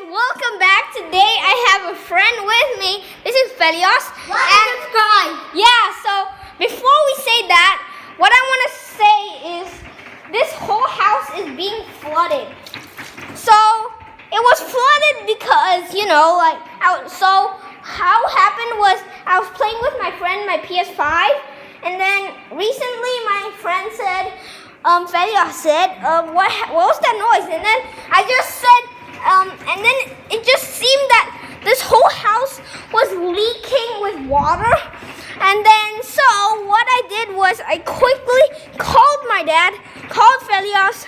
welcome back. Today I have a friend with me. This is Felios. And subscribe. Yeah, so before we say that, what I want to say is this whole house is being flooded. So it was flooded because, so how happened was I was playing with my friend, my PS5, and then recently my friend said, Felios said, what was that noise? And then I just said, and then it just seemed that this whole house was leaking with water. And then so what I did was I quickly called my dad, called Felios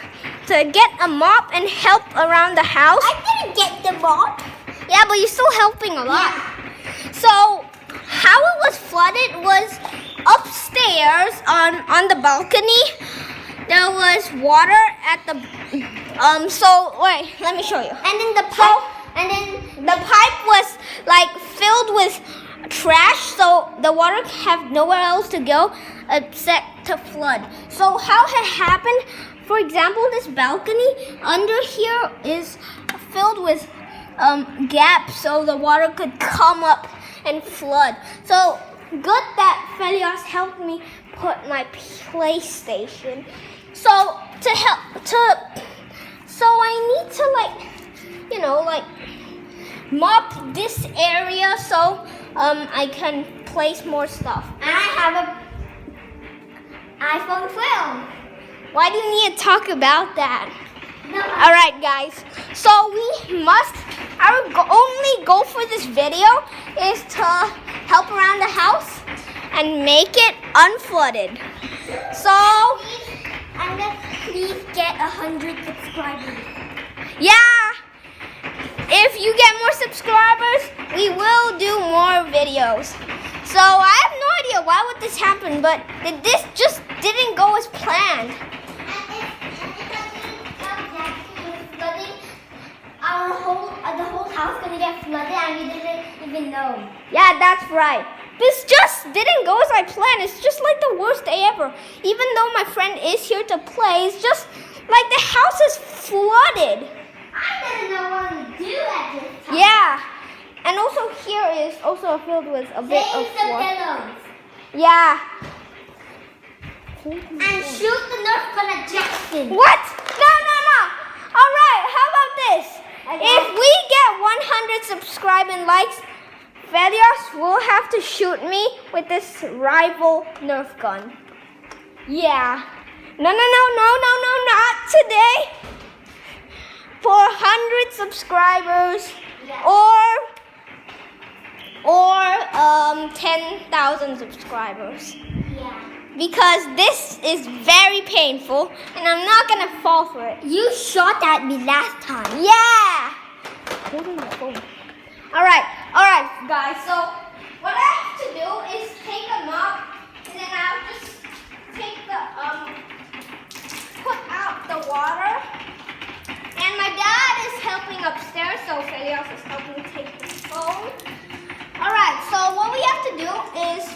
to get a mop and help around the house. I didn't get the mop. Yeah, but you're still helping a lot. Yeah. So how it was flooded was upstairs on the balcony. There was water at the so wait, let me show you. And then the pipe Was like filled with trash, so the water have nowhere else to go except to flood. So how it happened, for example, this balcony under here is filled with gaps so the water could come up and flood. So good that Felios helped me put my PlayStation. So so I need to mop this area so I can place more stuff. And I have a iPhone 12. Why do you need to talk about that? No. All right, guys. So our only goal for this video is to help around the house and make it unflooded. So And then please get 100 subscribers. yeah, if you get more subscribers, we will do more videos. So I have no idea why would this happen, but this just didn't go as planned. The whole house gonna get flooded and we didn't even know. Yeah, that's right. This just didn't go as I planned. It's just like the worst day ever. Even though my friend is here to play, it's just like the house is flooded. I didn't know what to do at this time. Yeah. And also here is also filled with a bit of Save the water. pillows. Yeah. And shoot the Nerf gun at Jackson. What? No. All right, how about this? Okay. If we get 100 subscribe and likes, Felios will have to shoot me with this rival Nerf gun. Yeah. No, not today. For 100 subscribers or 10,000 subscribers. Yeah. Because this is very painful and I'm not gonna fall for it. You shot at me last time. Yeah! Holding my phone. Alright, guys. So what I have to do is take a mop and then I'll just take put out the water. And my dad is helping upstairs, so Felios is helping take the phone. Alright, so what we have to do is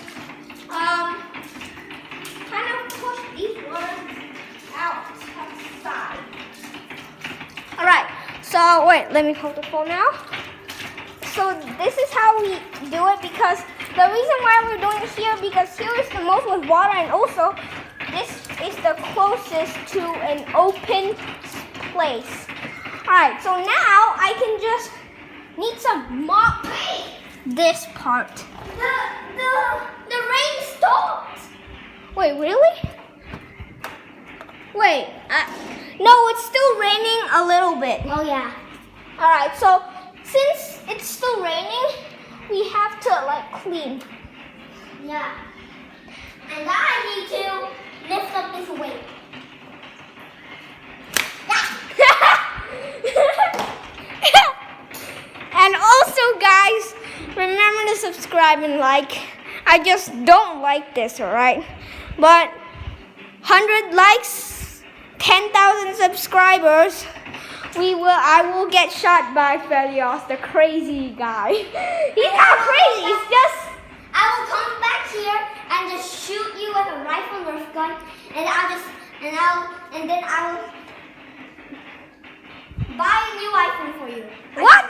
kind of push these waters outside. Alright, so wait, let me hold the phone now. So this is how we do it, because the reason why we're doing it here, because here is the most with water, and also this is the closest to an open place. Alright, so now I can just need to mop this part. The rain stopped. Wait, really? Wait, no, it's still raining a little bit. Oh yeah. Alright, so since it's still raining, we have to clean. Yeah. And I need to lift up this weight. And also, guys, remember to subscribe and like. I just don't like this, alright? But 100 likes, 10,000 subscribers, I will get shot by Felios, the crazy guy. He's not crazy, he's just... I will come back here and just shoot you with a rifle Nerf gun, and then I will buy a new iPhone for you. What?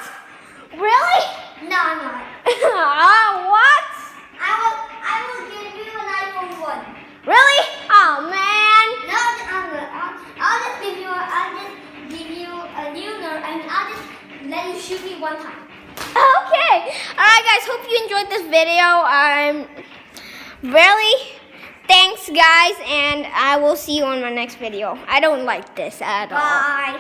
And I'll just let you shoot me one time. Okay. Alright guys, hope you enjoyed this video. Really, thanks guys, and I will see you on my next video. I don't like this at all. Bye.